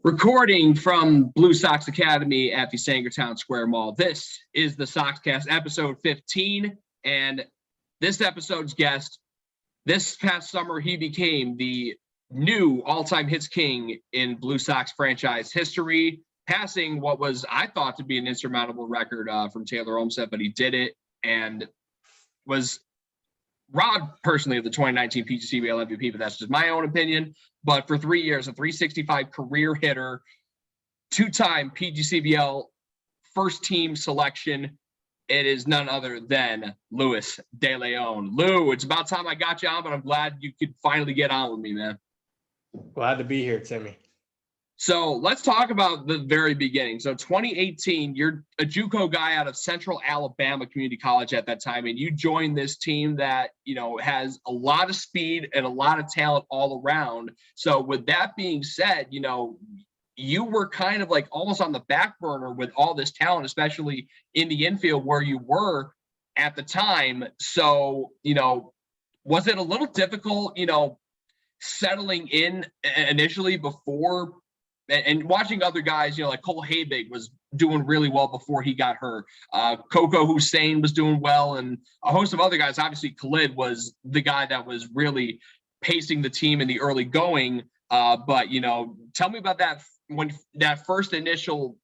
Recording from Blue Sox Academy at the Sangertown Square Mall. This is the Soxcast episode 15, and this episode's guest, this past summer, he became the new all-time hits king in Blue Sox franchise history, passing what was, I thought, to be an insurmountable record from Taylor Olmstead, but he did it and was robbed personally of the 2019 PGCBL MVP, but that's just my own opinion. But for 3 years, a 365 career hitter, two-time PGCBL first team selection, it is none other than Luis DeLeon. Lou, it's about time I got you on, but I'm glad you could finally get on with me, man. Glad to be here, Timmy. So let's talk about the very beginning. So 2018, you're a JUCO guy out of Central Alabama Community College at that time, and you joined this team that, you know, has a lot of speed and a lot of talent all around. So with that being said, you know, you were kind of like almost on the back burner with all this talent, especially in the infield where you were at the time. So, you know, was it a little difficult, you know, settling in initially before and watching other guys, you know, like Cole Habig was doing really well before he got hurt. Coco Hussein was doing well, and a host of other guys. Obviously, Khalid was the guy that was really pacing the team in the early going. But, you know, tell me about that when that first initial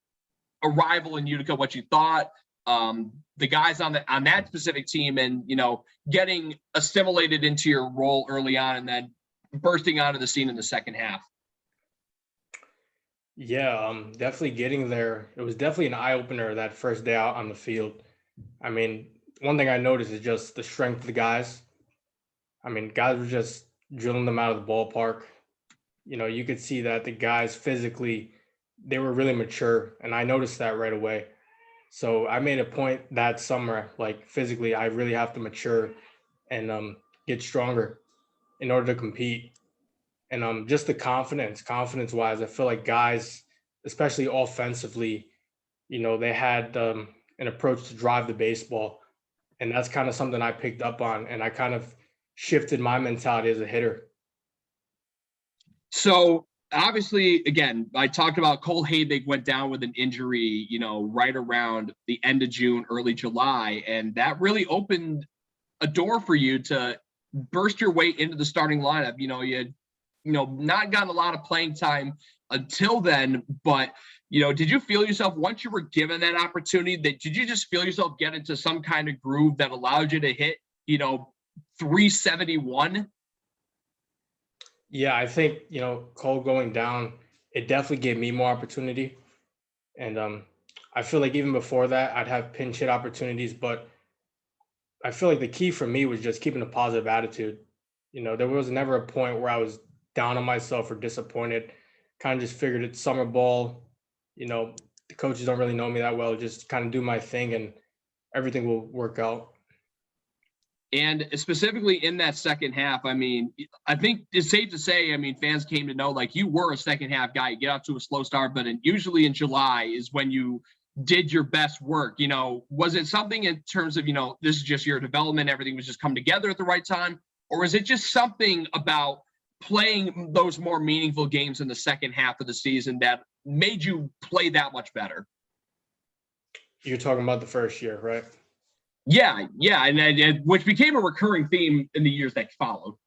arrival in Utica, what you thought, the guys on that specific team, and, you know, getting assimilated into your role early on and then bursting onto the scene in the second half. Yeah, definitely getting there. It was definitely an eye-opener that first day out on the field. I mean, one thing I noticed is just the strength of the guys. I mean, guys were just drilling them out of the ballpark. You know, you could see that the guys physically, they were really mature, and I noticed that right away. So I made a point that summer, like physically, I really have to mature and get stronger in order to compete. And just the confidence-wise, I feel like guys, especially offensively, you know, they had an approach to drive the baseball. And that's kind of something I picked up on, and I kind of shifted my mentality as a hitter. So obviously, again, I talked about Cole Habig went down with an injury, you know, right around the end of June, early July. And that really opened a door for you to burst your way into the starting lineup. You know, you had not gotten a lot of playing time until then, but, you know, did you feel yourself, once you were given that opportunity, did you just feel yourself get into some kind of groove that allowed you to hit, you know, 371? Yeah, I think, you know, Cole going down, it definitely gave me more opportunity. And I feel like even before that, I'd have pinch hit opportunities, but I feel like the key for me was just keeping a positive attitude. You know, there was never a point where I was down on myself or disappointed. Kind of just figured it's summer ball. You know, the coaches don't really know me that well. Just kind of do my thing and everything will work out. And specifically in that second half, I mean, I think it's safe to say, I mean, fans came to know, like, you were a second half guy. You get out to a slow start, but usually in July is when you did your best work. You know, was it something in terms of, you know, this is just your development, everything was just come together at the right time? Or is it just something about playing those more meaningful games in the second half of the season that made you play that much better? You're talking about the first year, right? Yeah, and which became a recurring theme in the years that followed.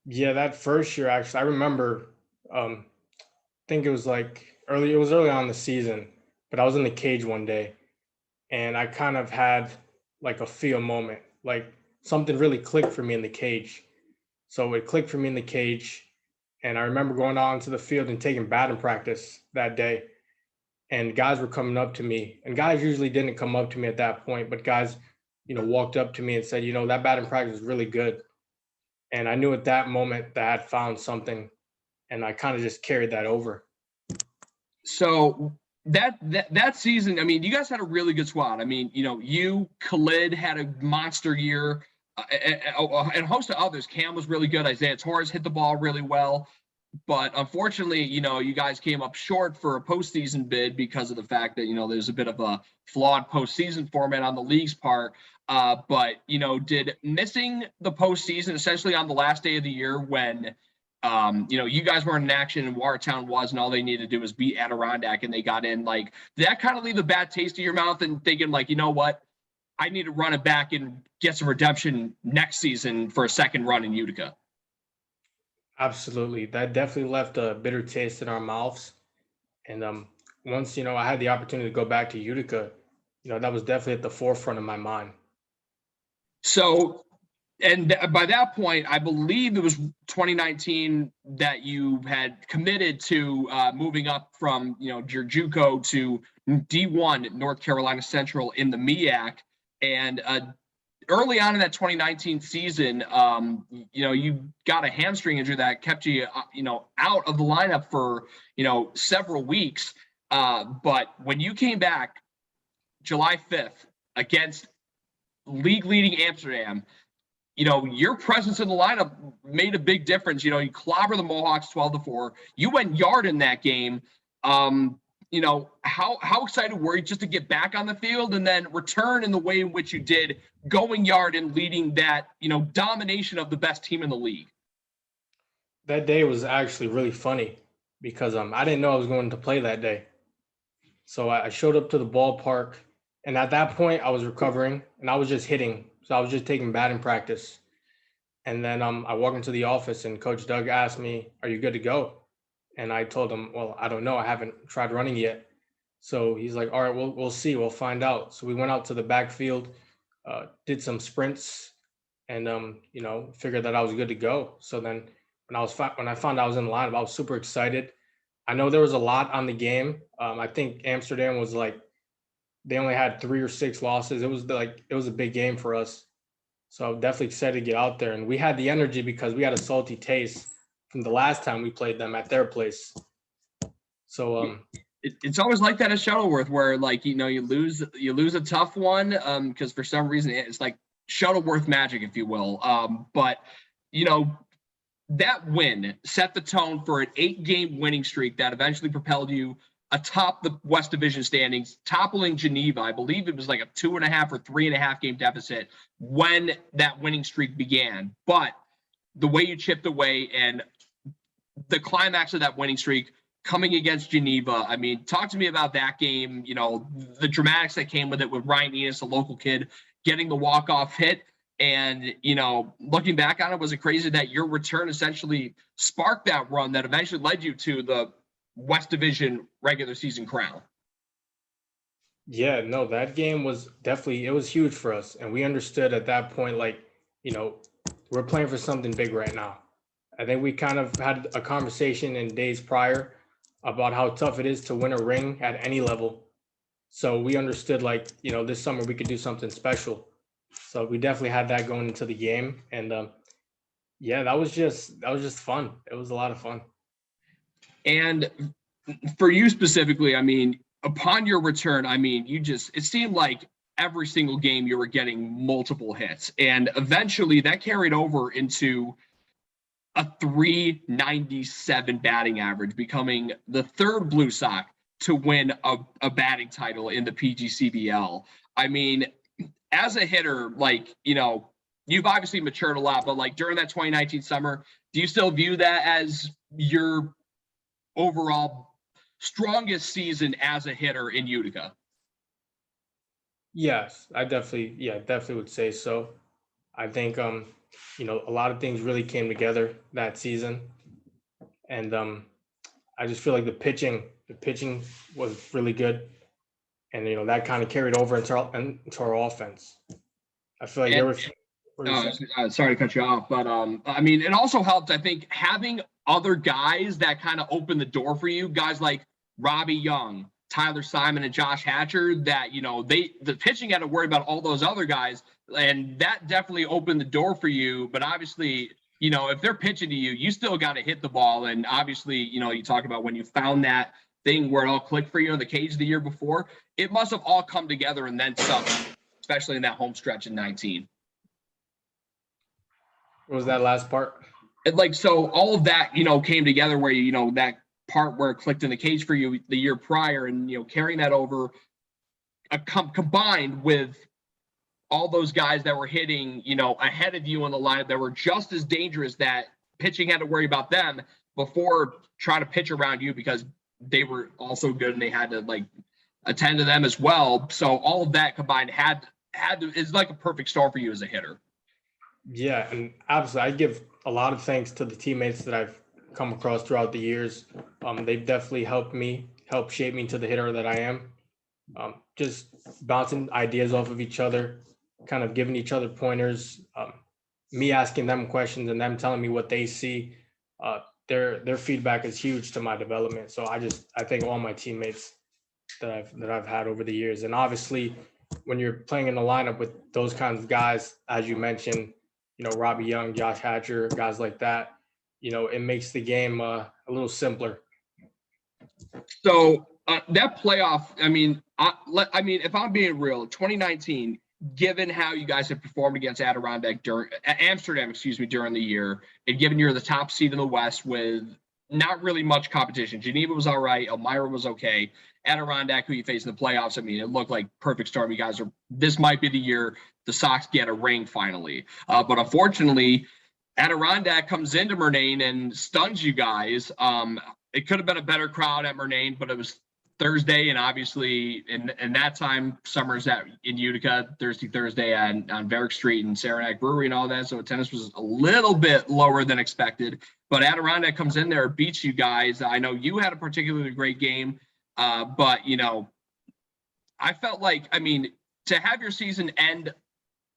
Yeah, that first year, actually, I remember, I think it was early on in the season, but I was in the cage one day, and I kind of had like a feel moment, like something really clicked for me in the cage. So it clicked for me in the cage, and I remember going out into the field and taking batting practice that day, and guys were coming up to me, and guys usually didn't come up to me at that point, but guys, you know, walked up to me and said, you know, that batting practice was really good. And I knew at that moment that I had found something, and I kind of just carried that over. So that season, I mean, you guys had a really good squad. I mean, you know, you, Khalid had a monster year. And a host of others. Cam was really good. Isaiah Torres hit the ball really well. But unfortunately, you know, you guys came up short for a postseason bid because of the fact that, you know, there's a bit of a flawed postseason format on the league's part. But, you know, did missing the postseason essentially on the last day of the year when You guys weren't in action and Watertown was, and all they needed to do was beat Adirondack, and they got in. Like, did that kind of leave a bad taste in your mouth and thinking, like, you know what? I need to run it back and get some redemption next season for a second run in Utica. Absolutely. That definitely left a bitter taste in our mouths. And once, I had the opportunity to go back to Utica, that was definitely at the forefront of my mind. So, and by that point, I believe it was 2019 that you had committed to moving up from, your JUCO to D1 at North Carolina Central in the MEAC. And early on in that 2019 season, you got a hamstring injury that kept you, out of the lineup for, several weeks. But when you came back July 5th against league-leading Amsterdam, your presence in the lineup made a big difference. You clobber the Mohawks 12-4. You went yard in that game. How excited were you just to get back on the field and then return in the way in which you did, going yard and leading that, domination of the best team in the league? That day was actually really funny because I didn't know I was going to play that day. So I showed up to the ballpark, and at that point I was recovering and I was just hitting. So I was just taking batting practice. And then I walked into the office and Coach Doug asked me, "Are you good to go?" And I told him, "Well, I don't know. I haven't tried running yet." So he's like, "All right, we'll see. We'll find out." So we went out to the backfield, did some sprints, and figured that I was good to go. So then when I found out I was in the lineup, I was super excited. I know there was a lot on the game. I think Amsterdam was like, they only had 3 or 6 losses. It was a big game for us. So I'm definitely excited to get out there. And we had the energy because we had a salty taste from the last time we played them at their place. So it's always like that at Shuttleworth, where like you lose a tough one because for some reason it's like Shuttleworth magic, if you will. But that win set the tone for an 8-game winning streak that eventually propelled you atop the West Division standings, toppling Geneva. I believe it was like a 2.5 or 3.5 game deficit when that winning streak began. But the way you chipped away and the climax of that winning streak coming against Geneva, I mean, talk to me about that game, the dramatics that came with it, with Ryan Enos, a local kid, getting the walk-off hit. And, looking back on it, was it crazy that your return essentially sparked that run that eventually led you to the West Division regular season crown? yeah, no, that game was definitely, it was huge for us. And we understood at that point, like, we're playing for something big right now. I think we kind of had a conversation in days prior about how tough it is to win a ring at any level. So we understood, like, this summer we could do something special. So we definitely had that going into the game. And yeah, that was just fun. It was a lot of fun. And for you specifically, I mean, upon your return, I mean, it seemed like every single game you were getting multiple hits. And eventually that carried over into a .397 batting average, becoming the third Blue Sox to win a batting title in the PGCBL. I mean, as a hitter, like, you've obviously matured a lot, but like during that 2019 summer, do you still view that as your overall strongest season as a hitter in Utica? Yes, I definitely would say so. I think a lot of things really came together that season. And I just feel like the pitching was really good. And that kind of carried over into our offense. I feel like there was sorry to cut you off, but I mean, it also helped, I think, having other guys that kind of opened the door for you, guys like Robbie Young, Tyler Simon, and Josh Hatcher, that the pitching had to worry about all those other guys, and that definitely opened the door for you. But obviously, if they're pitching to you, you still got to hit the ball. And obviously, you talk about when you found that thing where it all clicked for you in the cage the year before, it must have all come together and then some, especially in that home stretch in 19. What was that last part? And like, so all of that, came together where, that part where it clicked in the cage for you the year prior, and, carrying that over combined with all those guys that were hitting, ahead of you in the lineup that were just as dangerous, that pitching had to worry about them before trying to pitch around you because they were also good and they had to like attend to them as well. So all of that combined had to is like a perfect storm for you as a hitter. Yeah, and absolutely, I give a lot of thanks to the teammates that I've come across throughout the years. They've definitely helped shape me into the hitter that I am. Just bouncing ideas off of each other, kind of giving each other pointers, me asking them questions and them telling me what they see. Their feedback is huge to my development. So I thank all my teammates that I've had over the years. And obviously, when you're playing in the lineup with those kinds of guys, as you mentioned, Robbie Young, Josh Hatcher, guys like that, it makes the game a little simpler. So that playoff, I mean, if I'm being real, 2019, given how you guys have performed against Amsterdam, during the year, and given you're the top seed in the West with not really much competition, Geneva was all right, Elmira was okay, Adirondack, who you face in the playoffs, I mean, it looked like perfect storm. You guys this might be the year the Sox get a ring finally. But unfortunately, Adirondack comes into Murnane and stuns you guys. It could have been a better crowd at Murnane, but it was Thursday, and obviously in that time, summer's in Utica, Thursday on Varick Street and Saranac Brewery and all that, so attendance was a little bit lower than expected. But Adirondack comes in there, beats you guys. I know you had a particularly great game, but I felt like, I mean, to have your season end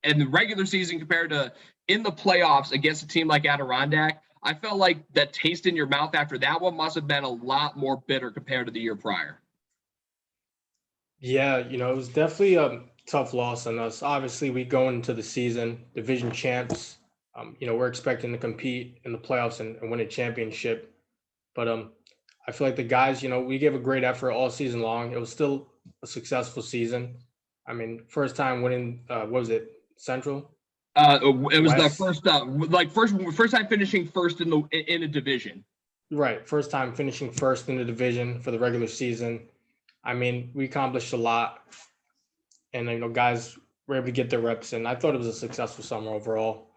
in the regular season compared to in the playoffs against a team like Adirondack, I felt like that taste in your mouth after that one must have been a lot more bitter compared to the year prior. Yeah, it was definitely a tough loss on us. Obviously, we go into the season division champs. We're expecting to compete in the playoffs and win a championship. But I feel like the guys, we gave a great effort all season long. It was still a successful season. I mean, first time winning, what was it, Central? It was West? the first time finishing first in a division. Right, first time finishing first in the division for the regular season. I mean, we accomplished a lot, and guys were able to get their reps in. I thought it was a successful summer overall.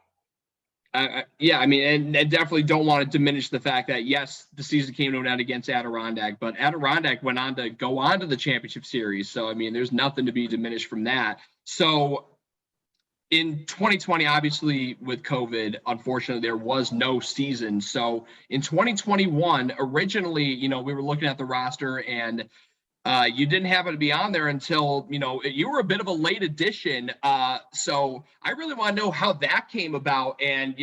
Yeah, I mean, and definitely don't want to diminish the fact that, yes, the season came to an end against Adirondack, but Adirondack went on to go on to the championship series. So, I mean, there's nothing to be diminished from that. So, in 2020, obviously, with COVID, unfortunately, there was no season. So, in 2021, originally, we were looking at the roster and you didn't happen to be on there until, you were a bit of a late addition. So I really want to know how that came about. And,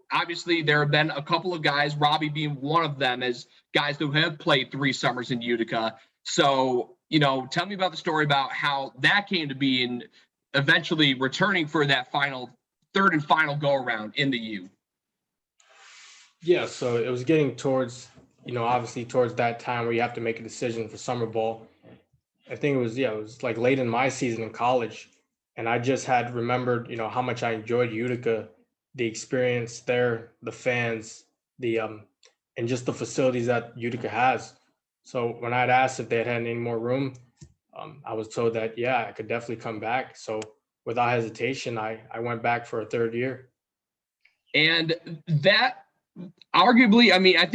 obviously there have been a couple of guys, Robbie being one of them, as guys who have played 3 summers in Utica. So, tell me about the story about how that came to be and eventually returning for that third and final go around in the U. Yeah, so it was getting towards, obviously towards that time where you have to make a decision for summer ball. I think it was like late in my season in college. And I just had remembered, how much I enjoyed Utica, the experience there, the fans, and just the facilities that Utica has. So when I had asked if they had any more room, I was told that, yeah, I could definitely come back. So without hesitation, I went back for a third year. And that arguably, I mean, I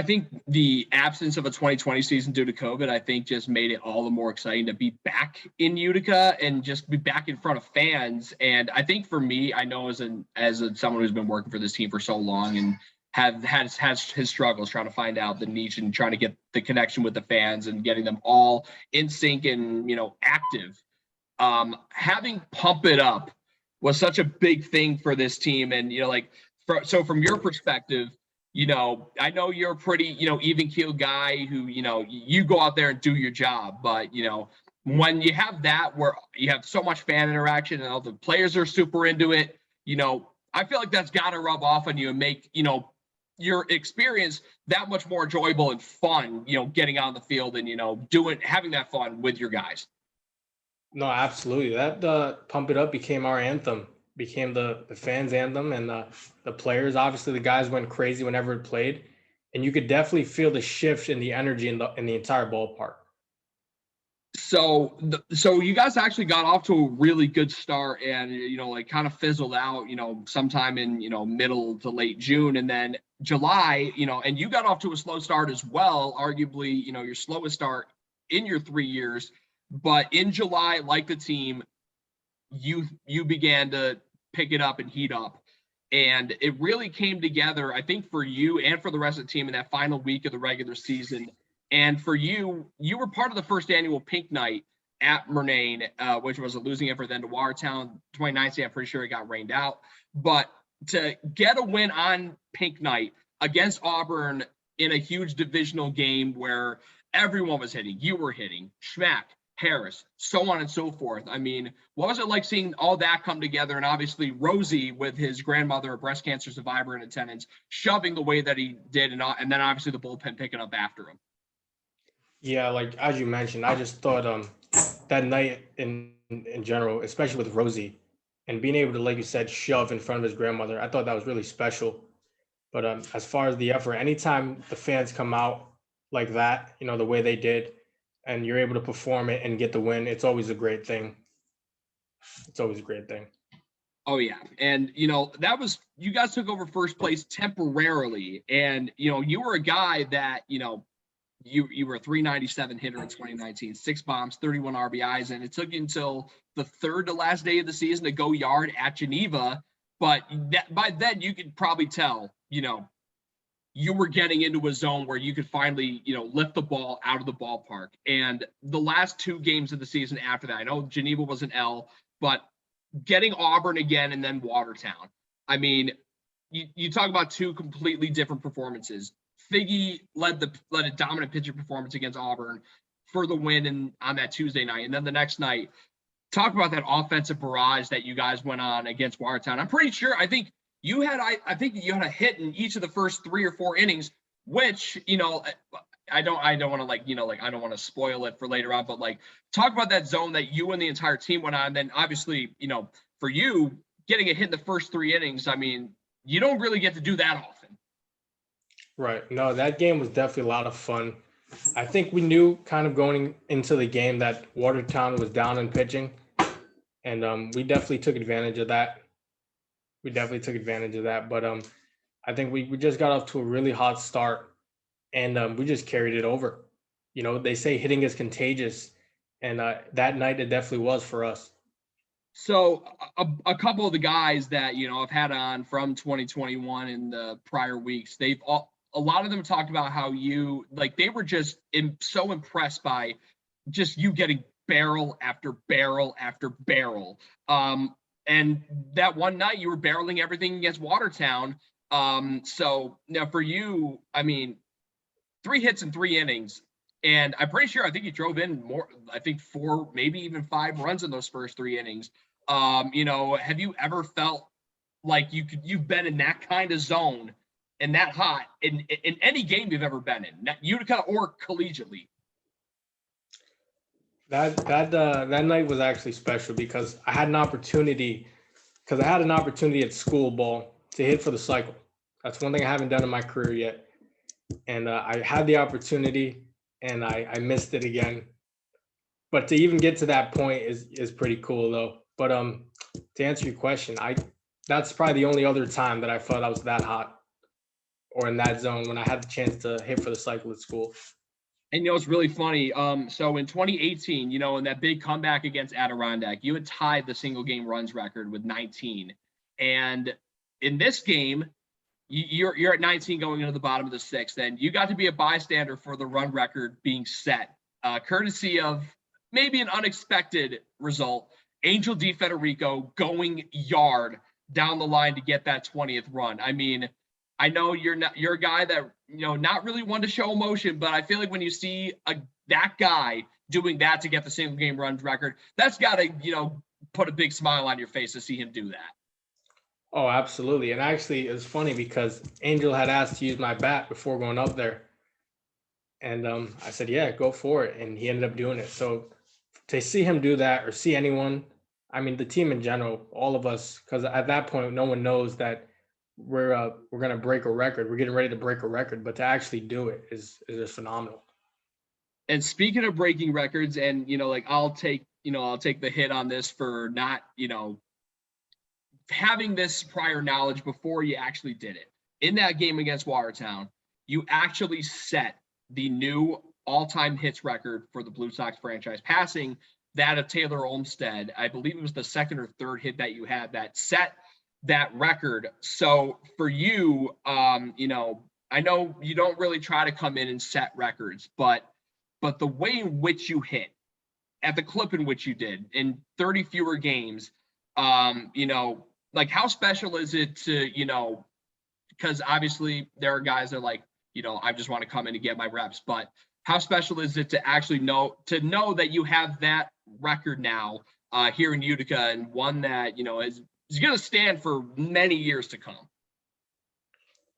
think the absence of a 2020 season due to COVID, I think just made it all the more exciting to be back in Utica and just be back in front of fans. And I think for me, I know as someone who's been working for this team for so long and has his struggles trying to find out the niche and trying to get the connection with the fans and getting them all in sync and, active. Having Pump It Up was such a big thing for this team. And, so from your perspective, I know you're a pretty, even keel guy who, you go out there and do your job, but, when you have that, where you have so much fan interaction and all the players are super into it, I feel like that's got to rub off on you and make, your experience that much more enjoyable and fun, getting on the field and, having that fun with your guys. No, absolutely. That Pump It Up became our anthem, became the fans' anthem, and the players. Obviously, the guys went crazy whenever it played, and you could definitely feel the shift in the energy in the entire ballpark. So you guys actually got off to a really good start and, kind of fizzled out, sometime in, middle to late June. And then July, and you got off to a slow start as well, arguably, your slowest start in your 3 years. But in July, like the team, you began to pick it up and heat up. And it really came together, I think, for you and for the rest of the team in that final week of the regular season. And for you were part of the first annual Pink Night at Murnane, which was a losing effort then to Watertown. 2019, I'm pretty sure it got rained out. But to get a win on Pink Night against Auburn in a huge divisional game where everyone was hitting, you were hitting, Schmack, Harris, so on and so forth. I mean, what was it like seeing all that come together? And obviously Rosie, with his grandmother, a breast cancer survivor, in attendance, shoving the way that he did, and then obviously the bullpen picking up after him. Yeah, like as you mentioned, I just thought that night in general, especially with Rosie, and being able to, like you said, shove in front of his grandmother, I thought that was really special. But as far as the effort, anytime the fans come out like that, the way they did, and you're able to perform it and get the win, it's always a great thing. It's always a great thing. Oh yeah. And that was, you guys took over first place temporarily. And you were a guy that, you were a 397 hitter in 2019, 6 bombs, 31 RBIs, and it took you until the third to last day of the season to go yard at Geneva. But by then you could probably tell, you were getting into a zone where you could finally, lift the ball out of the ballpark. And the last 2 games of the season after that, I know Geneva was an L, but getting Auburn again and then Watertown. I mean, you talk about 2 completely different performances. Figgy led a dominant pitcher performance against Auburn for the win on that Tuesday night. And then the next night, talk about that offensive barrage that you guys went on against Watertown. I'm pretty sure, I think you had a hit in each of the first 3 or 4 innings, which, I don't want to I don't want to spoil it for later on, but talk about that zone that you and the entire team went on. And then obviously, for you getting a hit in the first 3 innings, I mean, you don't really get to do that often. Right. No, that game was definitely a lot of fun. I think we knew kind of going into the game that Watertown was down in pitching, and we definitely took advantage of that. But I think we just got off to a really hot start, and we just carried it over. They say hitting is contagious, and that night it definitely was for us. So a couple of the guys that, I've had on from 2021 in the prior weeks, a lot of them talked about how they were just so impressed by just you getting barrel after barrel after barrel. And that one night you were barreling everything against Watertown. So now for you, I mean, 3 hits in 3 innings. And I'm pretty sure, I think you drove in more, I think 4, maybe even 5 runs in those first 3 innings. Have you ever felt like you've been in that kind of zone and that hot in any game you've ever been in, Utica or collegiately? That night was actually special because I had an opportunity at school ball to hit for the cycle. That's one thing I haven't done in my career yet. And I had the opportunity and I missed it again. But to even get to that point is pretty cool though. But to answer your question, that's probably the only other time that I felt I was that hot or in that zone, when I had the chance to hit for the cycle at school. And it's really funny. So in 2018, in that big comeback against Adirondack, you had tied the single game runs record with 19. And in this game, you're at 19 going into the bottom of the 6th, and you got to be a bystander for the run record being set, courtesy of maybe an unexpected result. Angel DiFederico going yard down the line to get that 20th run. I mean, I know you're a guy that, not really one to show emotion, but I feel like when you see that guy doing that to get the single game runs record, that's got to, put a big smile on your face to see him do that. Oh, absolutely. And actually, it was funny because Angel had asked to use my bat before going up there. And I said, yeah, go for it. And he ended up doing it. So to see him do that, or see anyone, I mean, the team in general, all of us, because at that point, no one knows that we're going to break a record. We're getting ready to break a record. But to actually do it is just phenomenal. And speaking of breaking records, and, I'll take the hit on this for not, having this prior knowledge before you actually did it. in that game against Watertown, you actually set the new all-time hits record for the Blue Sox franchise, passing that of Taylor Olmstead. I believe it was the second or third hit that you had that set that record. So for you, you know, I know you don't really try to come in and set records, but the way in which you hit at the clip in which you did in 30 fewer games, you know, like how special is it to, you know, because obviously there are guys that are like, you know, I just want to come in and get my reps, but how special is it to actually know that you have that record now here in Utica, and one that, you know, is going to stand for many years to come?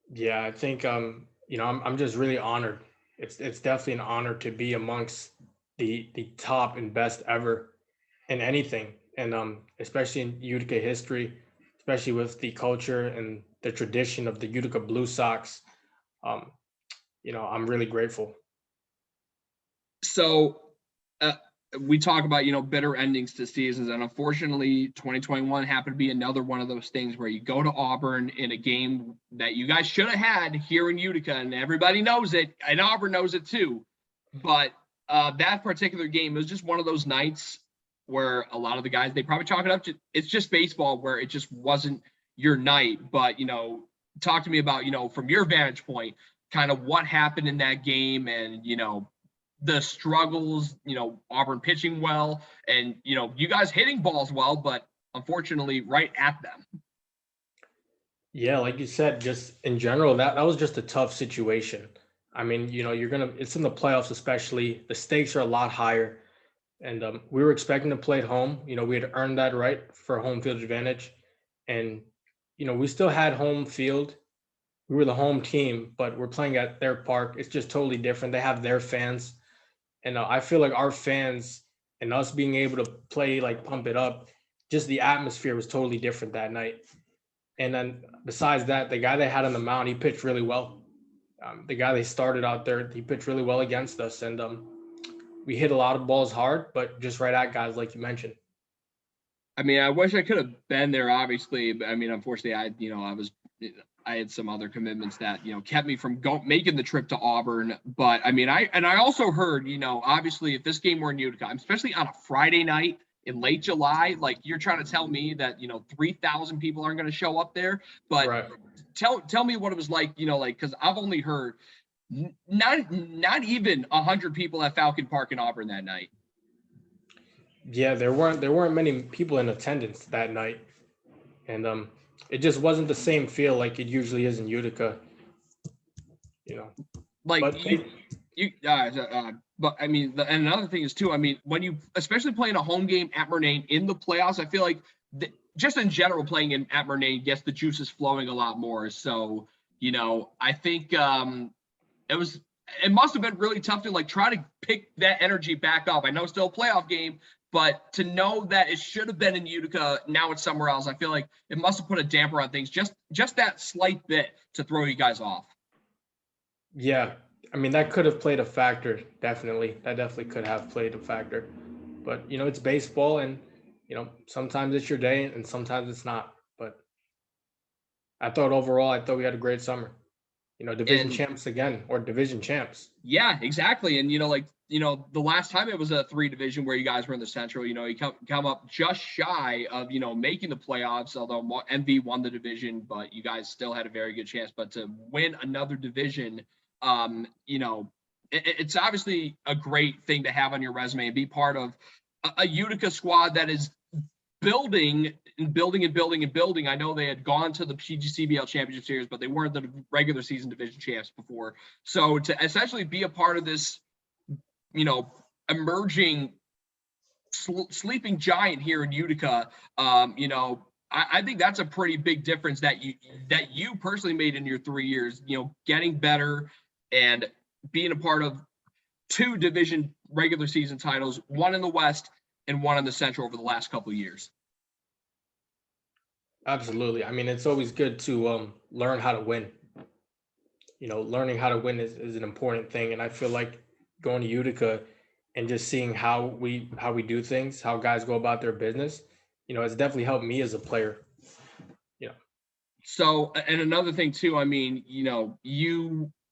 Yeah, I think you know, I'm just really honored. It's definitely an honor to be amongst the top and best ever in anything, and especially in Utica history, especially with the culture and the tradition of the Utica Blue Sox. Um, you know, I'm really grateful. So uh, we talk about, you know, bitter endings to seasons, and unfortunately 2021 happened to be another one of those things where you go to Auburn in a game that you guys should have had here in Utica, and everybody knows it, and Auburn knows it too. But that particular game was just one of those nights where a lot of the guys, they probably chalk it up to, it's just baseball, where it just wasn't your night. But, you know, talk to me about, you know, from your vantage point, kind of what happened in that game, and, you know, the struggles, you know, Auburn pitching well, and, you know, you guys hitting balls well, but unfortunately right at them. Yeah, like you said, just in general, that was just a tough situation. I mean, you know, it's in the playoffs, especially. The stakes are a lot higher, and we were expecting to play at home. You know, we had earned that right for home field advantage, and you know, we still had home field. We were the home team, but we're playing at their park. It's just totally different. They have their fans, and I feel like our fans and us being able to play, like pump it up, just the atmosphere was totally different that night. And then besides that, the guy they had on the mound, he pitched really well. The guy they started out there, he pitched really well against us, and we hit a lot of balls hard, but just right at guys, like you mentioned. I mean, I wish I could have been there, obviously, but I mean, unfortunately, I had some other commitments that, you know, kept me from making the trip to Auburn. But I mean, I also heard, you know, obviously if this game were in Utica, especially on a Friday night in late July, like you're trying to tell me that, you know, 3,000 people aren't going to show up there. But Right. tell me what it was like, you know, like, because I've only heard not even 100 people at Falcon Park in Auburn that night. Yeah, there weren't many people in attendance that night, and it just wasn't the same feel like it usually is in Utica, you know. Like But but I mean, and another thing is too, I mean, when you, especially playing a home game at Murnane in the playoffs, I feel like just in general playing at Murnane gets the juices flowing a lot more. So, you know, I think it must have been really tough to like try to pick that energy back up. I know it's still a playoff game, but to know that it should have been in Utica, now it's somewhere else, I feel like it must have put a damper on things, just that slight bit to throw you guys off. yeah, I mean that could have played a factor, definitely. That definitely could have played a factor. But you know, it's baseball, and you know, sometimes it's your day and sometimes it's not. But I thought we had a great summer. You know, division And champs again, or division champs. yeah, exactly. And, you know, like, you know, the last time it was a 3 division where you guys were in the Central, you know, you come up just shy of, you know, making the playoffs, although MV won the division, but you guys still had a very good chance. But to win another division, you know, it's obviously a great thing to have on your resume and be part of a Utica squad that is building and building and building and building. I know they had gone to the PGCBL championship series, but they weren't the regular season division champs before. So to essentially be a part of this, you know, emerging sleeping giant here in Utica, you know, I think that's a pretty big difference that you personally made in your 3 years, you know, getting better and being a part of 2 division regular season titles, one in the West and one in the Central over the last couple of years. Absolutely. I mean, it's always good to learn how to win. You know, learning how to win is an important thing. And I feel like going to Utica and just seeing how we do things, how guys go about their business, you know, it's definitely helped me as a player. You know. So, and another thing too, I mean,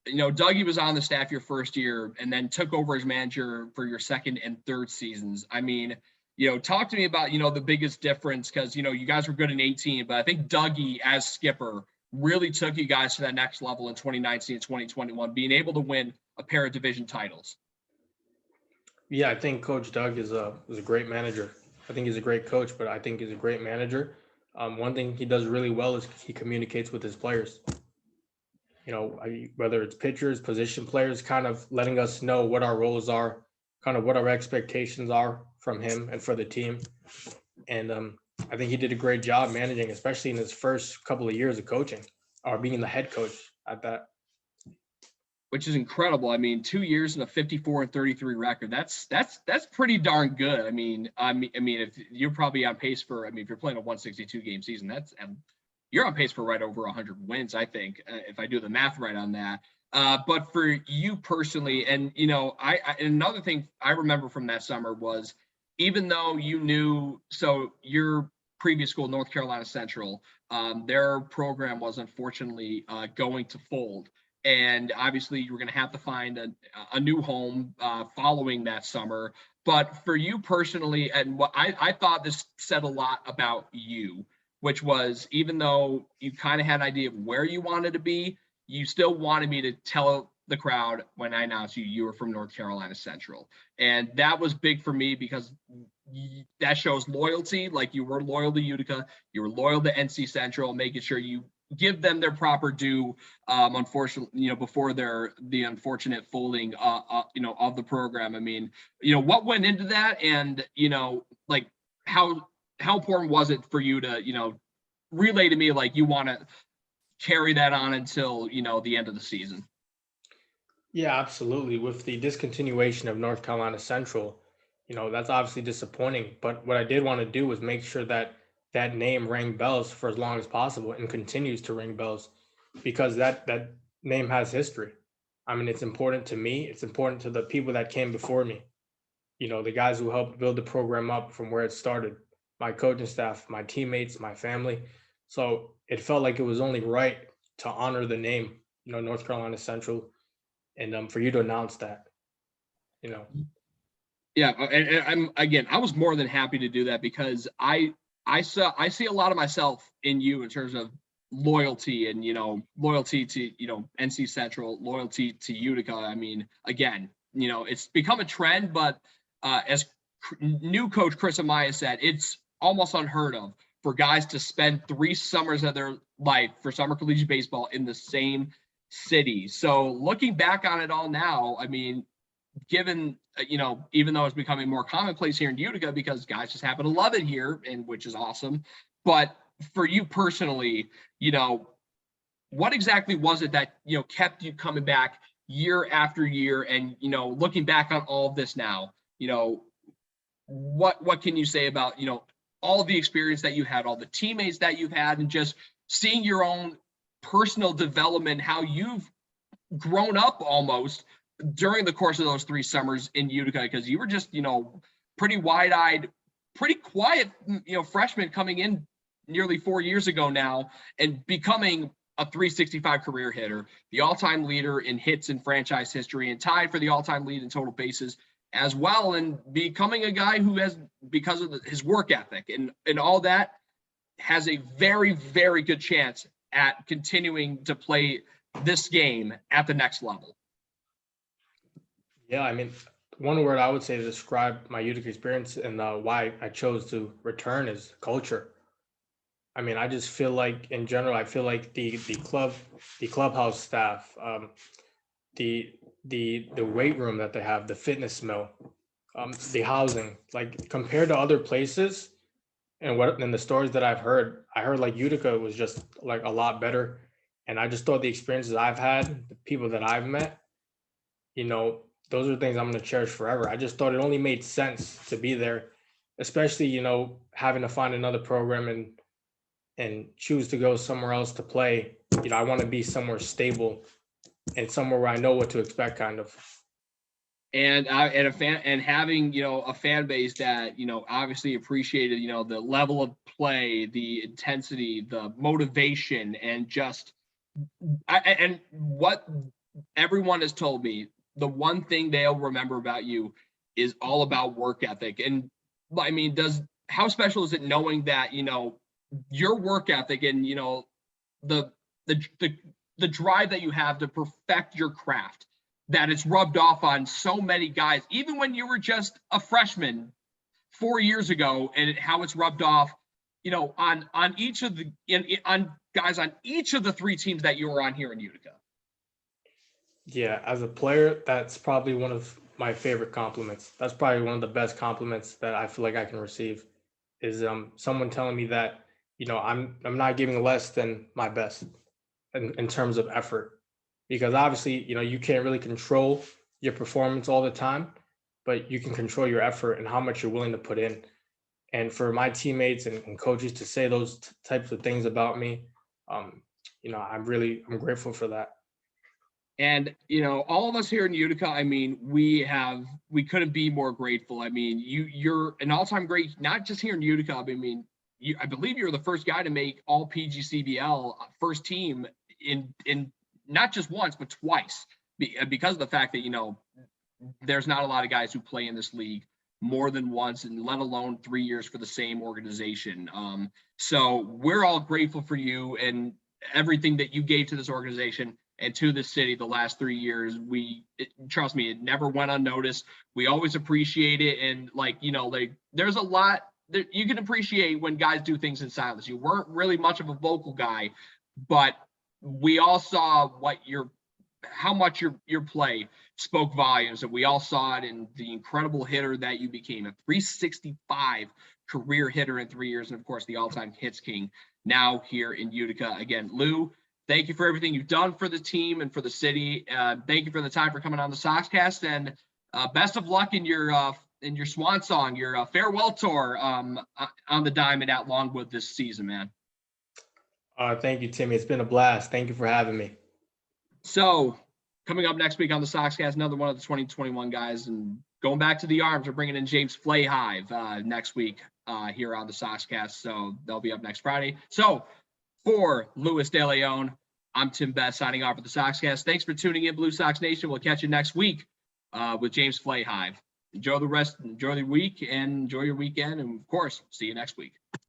Dougie was on the staff your first year and then took over as manager for your second and third seasons. I mean, talk to me about, the biggest difference because, you guys were good in 18, but I think Dougie as skipper really took you guys to that next level in 2019 and 2021, being able to win a pair of division titles. Yeah, I think Coach Doug is a great manager. I think he's a great coach, but I think he's a great manager. One thing he does really well is he communicates with his players. Whether it's pitchers, position players, kind of letting us know what our roles are, kind of what our expectations are from him and for the team. And I think he did a great job managing, especially in his first couple of years of coaching or being the head coach at that. Which is incredible. I mean, 2 years and a 54-33 record. That's pretty darn good. I mean, if you're probably on pace for, if you're playing a 162 game season, you're on pace for right over 100 wins, I think, if I do the math right on that. But for you personally, and another thing I remember from that summer was, even though so your previous school, North Carolina Central, their program was unfortunately going to fold. And obviously you were going to have to find a new home following that summer. But for you personally, and what I thought this said a lot about you, which was, even though you kind of had an idea of where you wanted to be, you still wanted me to tell the crowd when I announced you were from North Carolina Central. And that was big for me because that shows loyalty. Like, you were loyal to Utica, you were loyal to NC Central, making sure you give them their proper due. Unfortunately, before the unfortunate folding, of the program. I mean, what went into that, and like how important was it for you to relay to me like you want to carry that on until the end of the season? Yeah, absolutely. With the discontinuation of North Carolina Central, that's obviously disappointing. But what I did want to do was make sure that that name rang bells for as long as possible and continues to ring bells, because that name has history. I mean, it's important to me. It's important to the people that came before me. The guys who helped build the program up from where it started, my coaching staff, my teammates, my family. So it felt like it was only right to honor the name, North Carolina Central, and for you to announce that, Yeah, and I was more than happy to do that because I see a lot of myself in you in terms of loyalty and loyalty to NC Central, loyalty to Utica. I mean, again, it's become a trend, but as new coach Chris Amaya said, it's almost unheard of for guys to spend 3 summers of their life for summer collegiate baseball in the same city. So looking back on it all now, I mean, given even though it's becoming more commonplace here in Utica because guys just happen to love it here, and which is awesome. But for you personally, what exactly was it that kept you coming back year after year? And looking back on all of this now, what can you say about all the experience that you had, all the teammates that you've had, and just seeing your own personal development, how you've grown up almost during the course of those 3 summers in Utica, because you were just, pretty wide-eyed, pretty quiet, freshman coming in nearly 4 years ago now and becoming a 365 career hitter, the all-time leader in hits in franchise history, and tied for the all-time lead in total bases as well, and becoming a guy who has, because of his work ethic and all that, has a very, very good chance at continuing to play this game at the next level. Yeah, I mean, one word I would say to describe my Utica experience and why I chose to return is culture. I mean, I just feel like, in general, I feel like the clubhouse staff, the weight room that they have, the fitness mill, the housing, like, compared to other places, and the stories that I heard like Utica was just like a lot better. And I just thought the experiences I've had, the people that I've met, those are things I'm going to cherish forever. I just thought it only made sense to be there, especially, having to find another program and choose to go somewhere else to play. I want to be somewhere stable and somewhere where I know what to expect, kind of. and a fan, and having, you know, a fan base that, you know, obviously appreciated, you know, the level of play, the intensity, the motivation, and just and what everyone has told me, the one thing they'll remember about you is all about work ethic. And I mean, how special is it knowing that, you know, your work ethic and, you know, the the the, the drive that you have to perfect your craft, that it's rubbed off on so many guys, even when you were just a freshman 4 years ago, and how it's rubbed off, you know, on each of the on guys on each of the three teams that you were on here in Utica. Yeah, as a player, that's probably one of my favorite compliments. That's probably one of the best compliments that I feel like I can receive is someone telling me that, you know, I'm not giving less than my best in terms of effort. Because obviously, you know, you can't really control your performance all the time, but you can control your effort and how much you're willing to put in. And for my teammates and coaches to say those types of things about me, um, you know, I'm grateful for that. And, you know, all of us here in Utica, I mean, we couldn't be more grateful. I mean, you're an all-time great, not just here in Utica. I mean, I believe you're the first guy to make All-PGCBL first team in not just once, but twice, because of the fact that, you know, there's not a lot of guys who play in this league more than once, and let alone 3 years for the same organization. So we're all grateful for you and everything that you gave to this organization and to the city the last 3 years. Trust me, it never went unnoticed. We always appreciate it. And, like, you know, like, there's a lot that you can appreciate when guys do things in silence. You weren't really much of a vocal guy, but we all saw how much your play spoke volumes, and we all saw it in the incredible hitter that you became, a 365 career hitter in 3 years, and of course the all-time hits king now here in Utica. Again, Lou, thank you for everything you've done for the team and for the city. Thank you for the time for coming on the Soxcast, and best of luck in your swan song, your farewell tour on the diamond at Longwood this season, man. Thank you, Timmy. It's been a blast. Thank you for having me. So, coming up next week on the Soxcast, another one of the 2021 guys, and going back to the arms, we're bringing in James Flayhive next week here on the Soxcast. So they'll be up next Friday. So for Louis DeLeon, I'm Tim Best signing off for the Soxcast. Thanks for tuning in, Blue Sox Nation. We'll catch you next week with James Flayhive. Enjoy the week, and enjoy your weekend, and of course, see you next week.